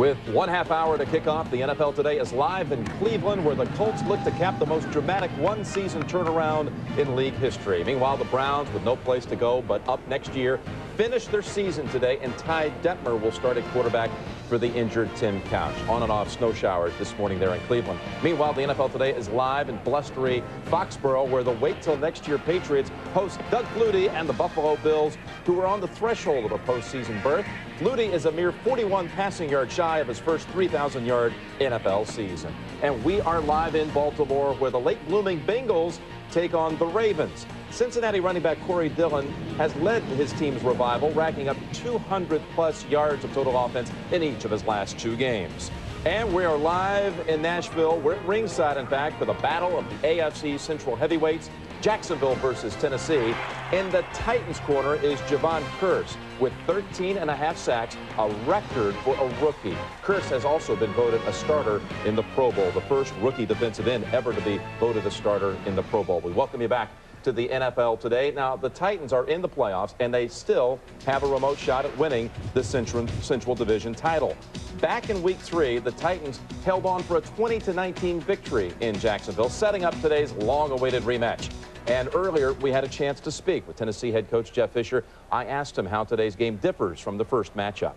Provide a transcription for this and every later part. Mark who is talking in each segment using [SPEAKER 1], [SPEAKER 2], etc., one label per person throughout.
[SPEAKER 1] With 1/2 hour to kick off, the NFL Today is live in Cleveland, where the Colts look to cap the most dramatic one-season turnaround in league history. Meanwhile, the Browns, with no place to go but up next year, finish their season today, and Ty Detmer will start at quarterback for the injured Tim Couch. On and off snow showers this morning there in Cleveland. Meanwhile, the NFL Today is live in blustery Foxborough, where the wait till next year Patriots host Doug Flutie and the Buffalo Bills, who are on the threshold of a postseason berth. Flutie is a mere 41 passing yards shy of his first 3,000-yard NFL season. And we are live in Baltimore, where the late-blooming Bengals take on the Ravens. Cincinnati running back Corey Dillon has led his team's revival, racking up 200-plus yards of total offense in each of his last 2 games. And we are live in Nashville. We're at ringside, in fact, for the battle of the AFC Central heavyweights, Jacksonville versus Tennessee. In the Titans corner is Jevon Kearse with 13.5 sacks, a record for a rookie. Kearse has also been voted a starter in the Pro Bowl, the first rookie defensive end ever to be voted a starter in the Pro Bowl. We welcome you back to the NFL Today. Now, the Titans are in the playoffs, and they still have a remote shot at winning the Central Division title. Back in Week 3, the Titans held on for a 20-19 victory in Jacksonville, setting up today's long-awaited rematch. And earlier, we had a chance to speak with Tennessee head coach Jeff Fisher. I asked him how today's game differs from the first matchup.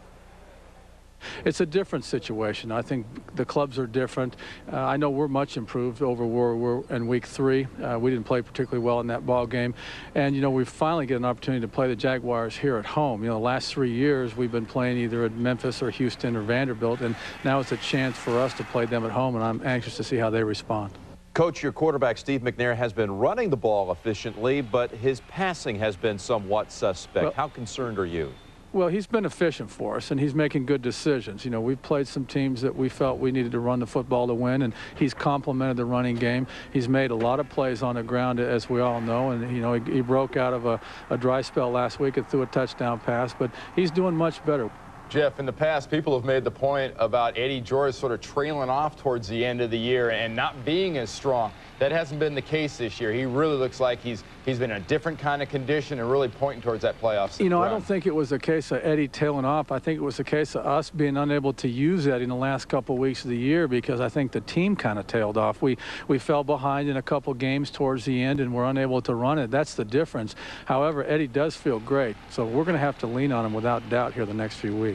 [SPEAKER 2] It's a different situation. I think the clubs are different. I know we're much improved over where we were in Week 3. We didn't play particularly well in that ball game. And, you know, we finally get an opportunity to play the Jaguars here at home. You know, the last 3 years we've been playing either at Memphis or Houston or Vanderbilt, and now it's a chance for us to play them at home, and I'm anxious to see how they respond.
[SPEAKER 1] Coach, your quarterback, Steve McNair, has been running the ball efficiently, but his passing has been somewhat suspect. How concerned are you?
[SPEAKER 2] Well, he's been efficient for us, and he's making good decisions. You know, we've played some teams that we felt we needed to run the football to win, and he's complemented the running game. He's made a lot of plays on the ground, as we all know, and, you know, he broke out of a dry spell last week and threw a touchdown pass, but he's doing much better.
[SPEAKER 3] Jeff, in the past, people have made the point about Eddie George sort of trailing off towards the end of the year and not being as strong. That hasn't been the case this year. He really looks like he's been in a different kind of condition and really pointing towards that playoffs.
[SPEAKER 2] You know, I don't think it was a case of Eddie tailing off. I think it was a case of us being unable to use Eddie in the last couple of weeks of the year, because I think the team kind of tailed off. We fell behind in a couple games towards the end and were unable to run it. That's the difference. However, Eddie does feel great, so we're going to have to lean on him without doubt here the next few weeks.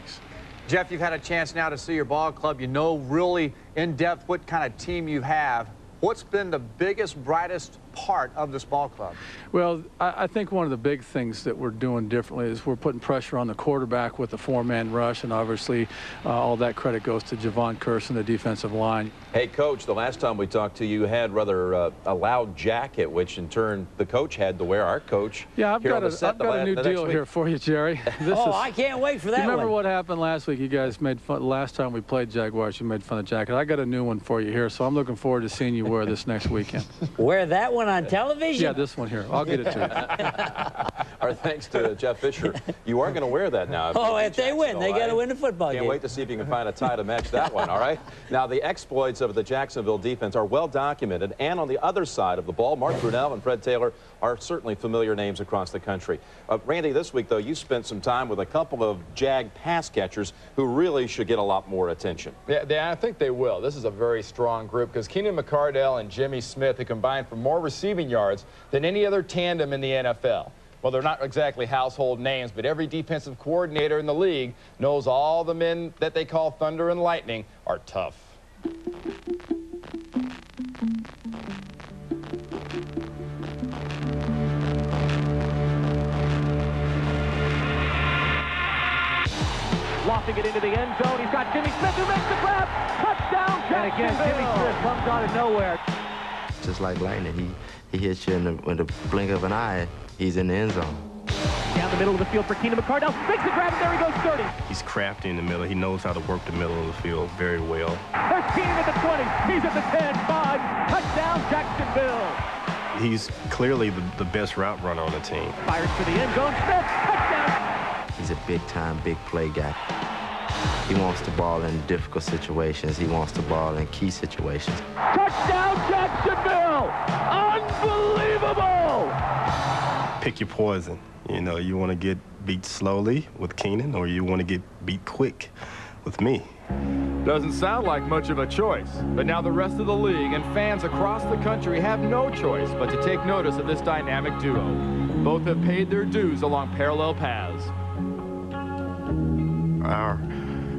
[SPEAKER 4] Jeff, you've had a chance now to see your ball club. You know really in depth what kind of team you have. What's been the biggest, brightest part of this ball club?
[SPEAKER 2] Well, I think one of the big things that we're doing differently is we're putting pressure on the quarterback with the 4-man rush, and obviously all that credit goes to Jevon Kearse and the defensive line.
[SPEAKER 1] Hey, Coach, the last time we talked to you, you had rather a loud jacket, which in turn the coach had to wear. Our coach.
[SPEAKER 2] Yeah, I've got a new deal here for you, Jerry.
[SPEAKER 5] I can't wait for that.
[SPEAKER 2] Remember what happened last week? You guys made fun. Last time we played Jaguars, you made fun of the jacket. I got a new one for you here, so I'm looking forward to seeing you wear this next weekend.
[SPEAKER 5] Wear that one on television?
[SPEAKER 2] Yeah, this one here. I'll get it to you.
[SPEAKER 1] Our thanks to Jeff Fisher. You are going to wear that now.
[SPEAKER 5] If they win, they got to win the football game.
[SPEAKER 1] Can't wait to see if you can find a tie to match that one, all right? Now, the exploits of the Jacksonville defense are well documented, and on the other side of the ball, Mark Brunell and Fred Taylor are certainly familiar names across the country. Randy, this week, though, you spent some time with a couple of Jag pass catchers who really should get a lot more attention.
[SPEAKER 3] Yeah, I think they will. This is a very strong group, because Keenan McCardell and Jimmy Smith have combined for more receiving yards than any other tandem in the NFL. Well, they're not exactly household names, but every defensive coordinator in the league knows all the men that they call Thunder and Lightning are tough.
[SPEAKER 6] Lofting it into the end zone. He's got Jimmy Smith who makes the grab. Touchdown, Jacksonville. And again, Jimmy Smith comes out of nowhere.
[SPEAKER 7] Just like lightning, he hits you in the blink of an eye. He's in the end zone.
[SPEAKER 6] Down the middle of the field for Keenan McCardell. Makes the grab, and there he goes, 30.
[SPEAKER 8] He's crafty in the middle. He knows how to work the middle of the field very well.
[SPEAKER 6] There's Keenan at the 20. He's at the 10, 5. Touchdown, Jacksonville.
[SPEAKER 8] He's clearly the best route runner on the team.
[SPEAKER 6] Fires for the end zone. Smith, touchdown.
[SPEAKER 7] He's a big-time, big play guy. He wants the ball in difficult situations. He wants the ball in key situations.
[SPEAKER 6] Touchdown, Jacksonville! Unbelievable!
[SPEAKER 8] Pick your poison. You know, you want to get beat slowly with Keenan, or you want to get beat quick with me.
[SPEAKER 3] Doesn't sound like much of a choice, but now the rest of the league and fans across the country have no choice but to take notice of this dynamic duo. Both have paid their dues along parallel paths.
[SPEAKER 8] Our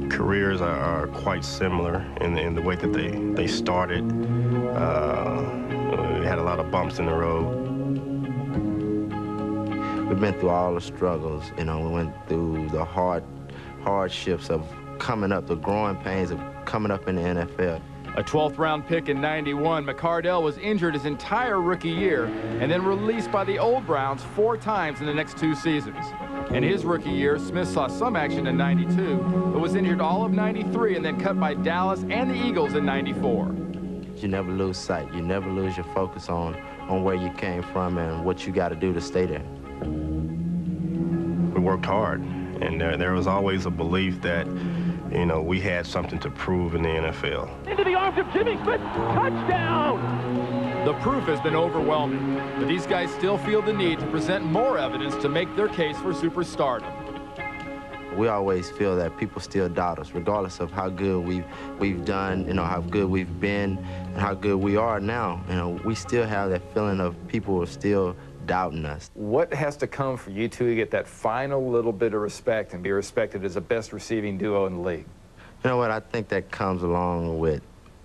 [SPEAKER 8] careers are quite similar in the way that they started. We had a lot of bumps in the road.
[SPEAKER 7] We've been through all the struggles, you know. We went through the hardships of coming up, the growing pains of coming up in the NFL.
[SPEAKER 3] A 12th round pick in '91, McCardell was injured his entire rookie year and then released by the old Browns 4 times in the next 2 seasons. In his rookie year, Smith saw some action in '92, but was injured all of '93 and then cut by Dallas and the Eagles in '94.
[SPEAKER 7] You never lose sight. You never lose your focus on where you came from and what you got to do to stay there.
[SPEAKER 8] We worked hard, and there was always a belief that, you know, we had something to prove in the NFL.
[SPEAKER 6] Into the arms of Jimmy Smith. Touchdown!
[SPEAKER 3] The proof has been overwhelming, but these guys still feel the need to present more evidence to make their case for superstardom.
[SPEAKER 7] We always feel that people still doubt us, regardless of how good we've done, you know, how good we've been, and how good we are now. You know, we still have that feeling of people are still doubting us.
[SPEAKER 3] What has to come for you two to get that final little bit of respect and be respected as the best receiving duo in the league?
[SPEAKER 7] You know what? I think that comes along with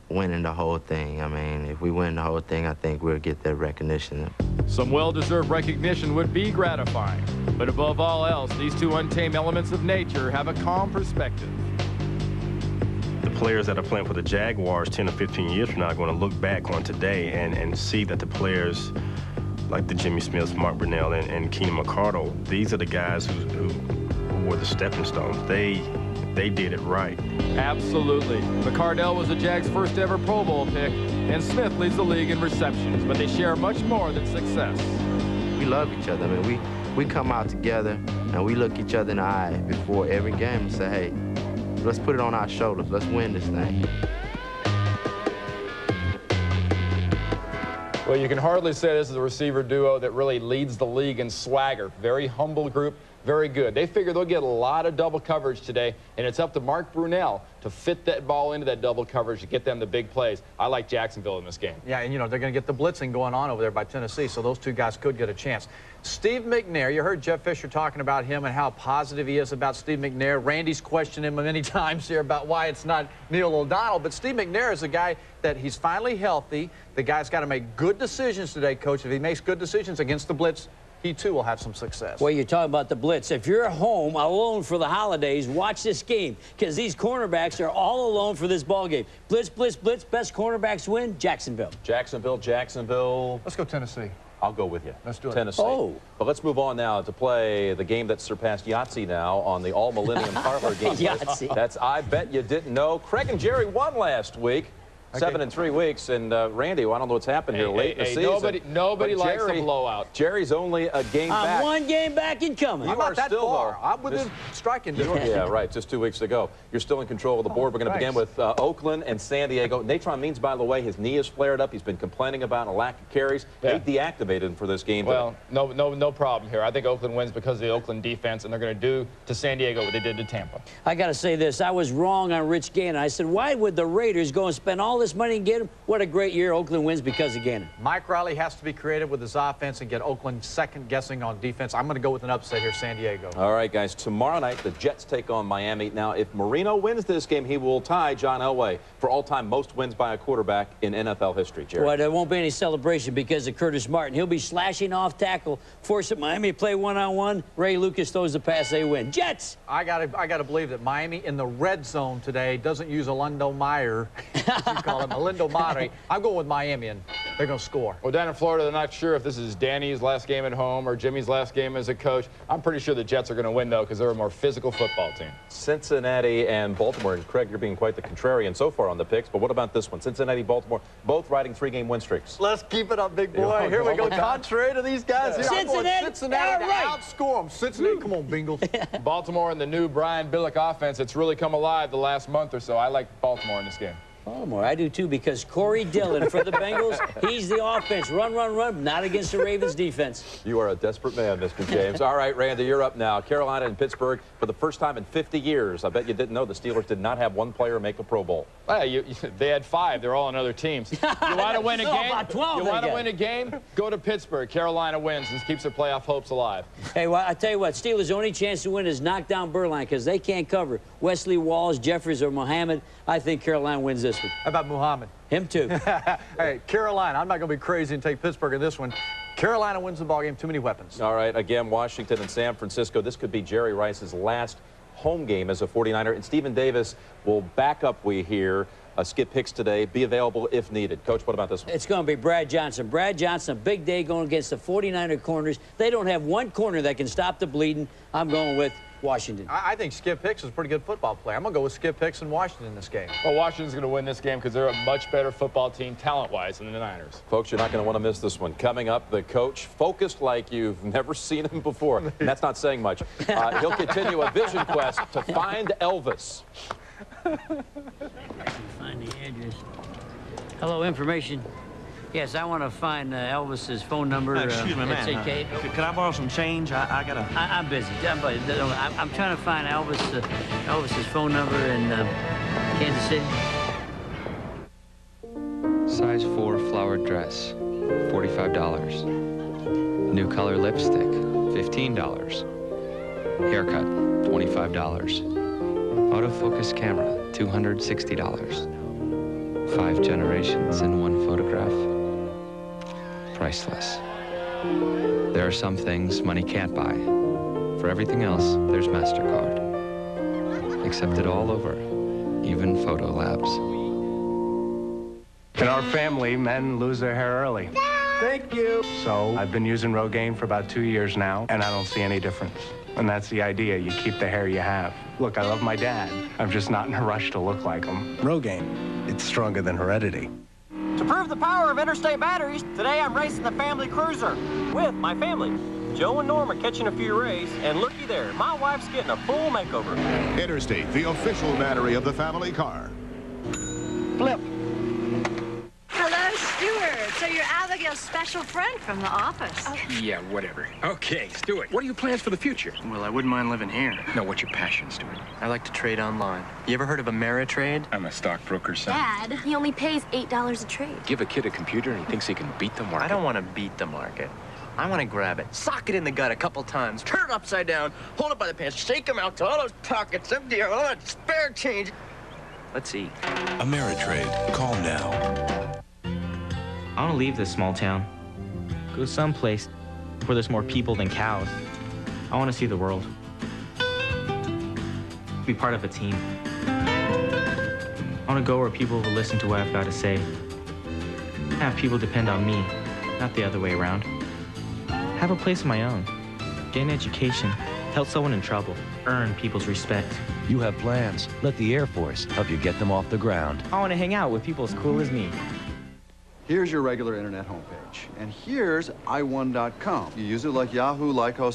[SPEAKER 7] winning the whole thing. I mean, if we win the whole thing, I think we'll get that recognition.
[SPEAKER 3] Some well-deserved recognition would be gratifying, but above all else, these two untamed elements of nature have a calm perspective.
[SPEAKER 8] The players that are playing for the Jaguars 10 or 15 years from now are going to look back on today and see that the players like the Jimmy Smiths, Mark Brunell, and Keenan McCardell, these are the guys who were the stepping stones. They did it right.
[SPEAKER 3] Absolutely. McCardell was the Jags' first ever Pro Bowl pick, and Smith leads the league in receptions, but they share much more than success.
[SPEAKER 7] We love each other. I mean, we come out together and we look each other in the eye before every game and say, hey, let's put it on our shoulders. Let's win this thing.
[SPEAKER 3] Well, you can hardly say this is a receiver duo that really leads the league in swagger. Very humble group, very good. They figure they'll get a lot of double coverage today, and it's up to Mark Brunell to fit that ball into that double coverage to get them the big plays. I like Jacksonville in this game.
[SPEAKER 4] Yeah, and you know, they're going to get the blitzing going on over there by Tennessee, so those two guys could get a chance. Steve McNair, you heard Jeff Fisher talking about him and how positive he is about Steve McNair. Randy's questioned him many times here about why it's not Neil O'Donnell, but Steve McNair is a guy that he's finally healthy. The guy's got to make good decisions today, Coach. If he makes good decisions against the blitz, he too will have some success.
[SPEAKER 5] Well, you're talking about the blitz. If you're home alone for the holidays, watch this game, because these cornerbacks are all alone for this ball game. Blitz, blitz, blitz. Best cornerbacks win. Jacksonville.
[SPEAKER 1] Jacksonville.
[SPEAKER 4] Let's go Tennessee.
[SPEAKER 1] I'll go with you.
[SPEAKER 4] Let's do it.
[SPEAKER 1] Tennessee.
[SPEAKER 5] Oh.
[SPEAKER 1] But let's move on now to play the game that surpassed Yahtzee now on the all-millennium parlor game.
[SPEAKER 5] Yahtzee.
[SPEAKER 1] That's I Bet You Didn't Know. Craig and Jerry won last week. Okay. 7 in 3 weeks, and Randy, well, I don't know what's happened here late in the season.
[SPEAKER 3] Nobody likes a blowout.
[SPEAKER 1] Jerry's only a game back.
[SPEAKER 5] I'm 1 game back and coming.
[SPEAKER 4] I'm not that far. I'm within striking distance.
[SPEAKER 1] Yeah, right. Just 2 weeks ago. You're still in control of the board. We're going to begin with Oakland and San Diego. Natron Means, by the way, his knee has flared up. He's been complaining about a lack of carries. They deactivated him for this game.
[SPEAKER 3] Well, no problem here. I think Oakland wins because of the Oakland defense, and they're going to do to San Diego what they did to Tampa.
[SPEAKER 5] I got to say this. I was wrong on Rich Gannon. I said, why would the Raiders go and spend all this money and get him? What a great year Oakland wins because of Gannon.
[SPEAKER 4] Mike Riley has to be creative with his offense and get Oakland second-guessing on defense. I'm going to go with an upset here, San Diego.
[SPEAKER 1] All right, guys. Tomorrow night, the Jets take on Miami. Now, if Marino wins this game, he will tie John Elway for all-time most wins by a quarterback in NFL history, Jerry.
[SPEAKER 5] Well, there won't be any celebration because of Curtis Martin. He'll be slashing off tackle, forcing Miami to play one-on-one. Ray Lucas throws the pass, they win. Jets!
[SPEAKER 4] I gotta believe that Miami in the red zone today doesn't use Orlando Meyer, as you call him, Orlando Meyer. I'm going with Miami, and they're going to score.
[SPEAKER 3] Well, down in Florida, they're not sure if this is Danny's last game at home or Jimmy's last game as a coach. I'm pretty sure the Jets are going to win, though, because they're a more physical football team.
[SPEAKER 1] Cincinnati and Baltimore. And Craig, you're being quite the contrarian so far on the picks, but what about this one? Cincinnati, Baltimore, both riding 3-game win streaks.
[SPEAKER 4] Let's keep it up, big boy. Here we go. Contrary to these guys. Here, I'm going Cincinnati to outscore them. Cincinnati, come on, Bengals.
[SPEAKER 3] Baltimore and the new Brian Billick offense, it's really come alive the last month or so. I like Baltimore in this game.
[SPEAKER 5] Baltimore. I do too, because Corey Dillon for the Bengals, he's the offense. Run, run, run, not against the Ravens defense.
[SPEAKER 1] You are a desperate man, Mr. James. All right, Randy, you're up now. Carolina and Pittsburgh, for the first time in 50 years. I bet you didn't know the Steelers did not have one player make a Pro Bowl.
[SPEAKER 3] Well, they had 5. They're all on other teams. You want to win a game?
[SPEAKER 5] About 12
[SPEAKER 3] you want to win a game? Go to Pittsburgh. Carolina wins and keeps their playoff hopes alive.
[SPEAKER 5] Hey, well, I tell you what, Steelers' only chance to win is knock down Berline, because they can't cover Wesley, Walls, Jeffries, or Muhammad. I think Carolina wins this one.
[SPEAKER 4] How about Muhammad?
[SPEAKER 5] Him too.
[SPEAKER 4] Hey, Carolina, I'm not going to be crazy and take Pittsburgh in this one. Carolina wins the ballgame. Too many weapons.
[SPEAKER 1] All right, again, Washington and San Francisco. This could be Jerry Rice's last home game as a 49er. And Stephen Davis will back up, we hear, Skip Hicks today, be available if needed. Coach, what about this one?
[SPEAKER 5] It's going to be Brad Johnson. Brad Johnson, a big day going against the 49er corners. They don't have one corner that can stop the bleeding. I'm going with Washington.
[SPEAKER 4] I think Skip Hicks is a pretty good football player. I'm going to go with Skip Hicks and Washington in this game.
[SPEAKER 3] Well, Washington's going to win this game because they're a much better football team talent-wise than the Niners.
[SPEAKER 1] Folks, you're not going to want to miss this one. Coming up, the coach focused like you've never seen him before. And that's not saying much. He'll continue a vision quest to find Elvis.
[SPEAKER 5] Find the address. Hello, information. Yes, I want to find Elvis's phone number.
[SPEAKER 9] Excuse me, man. Could I borrow some change? I gotta.
[SPEAKER 5] I'm busy. I'm trying to find Elvis's phone number in Kansas City.
[SPEAKER 10] Size 4 flowered dress, $45. New color lipstick, $15. Haircut, $25. Autofocus camera, $260. 5 generations in one photograph. Priceless. There are some things money can't buy. For everything else, there's MasterCard. Accepted all over, even photo labs.
[SPEAKER 11] In our family, men lose their hair early.
[SPEAKER 4] Thank you.
[SPEAKER 11] So I've been using Rogaine for about 2 years now, and I don't see any difference. And that's the idea. You keep the hair you have. Look, I love my dad. I'm just not in a rush to look like him. Rogaine, it's stronger than heredity.
[SPEAKER 6] To prove the power of Interstate batteries, today I'm racing the family cruiser with my family. Joe and Norm are catching a few rays, and looky there, my wife's getting a full makeover.
[SPEAKER 12] Interstate, the official battery of the family car.
[SPEAKER 6] Flip.
[SPEAKER 13] Hello, Stuart. So you're Abigail's special friend from the office.
[SPEAKER 14] Yeah, whatever. Okay, Stuart, what are your plans for the future?
[SPEAKER 15] Well, I wouldn't mind living here.
[SPEAKER 14] No, what's your passion, Stuart?
[SPEAKER 15] I like to trade online. You ever heard of Ameritrade?
[SPEAKER 14] I'm a stockbroker, son.
[SPEAKER 13] Dad, he only pays $8 a trade.
[SPEAKER 14] Give a kid a computer and he thinks he can beat the market.
[SPEAKER 15] I don't want to beat the market. I want to grab it, sock it in the gut a couple times, turn it upside down, hold it by the pants, shake them out till all those pockets empty, all that spare change. Let's see.
[SPEAKER 16] Ameritrade. Call now.
[SPEAKER 17] I want to leave this small town. Go someplace where there's more people than cows. I want to see the world. Be part of a team. I want to go where people will listen to what I've got to say. Have people depend on me, not the other way around. Have a place of my own. Get an education. Help someone in trouble. Earn people's respect.
[SPEAKER 18] You have plans. Let the Air Force help you get them off the ground.
[SPEAKER 17] I want to hang out with people as cool as me.
[SPEAKER 19] Here's your regular internet homepage. And here's i1.com. You use it like Yahoo, Lycos.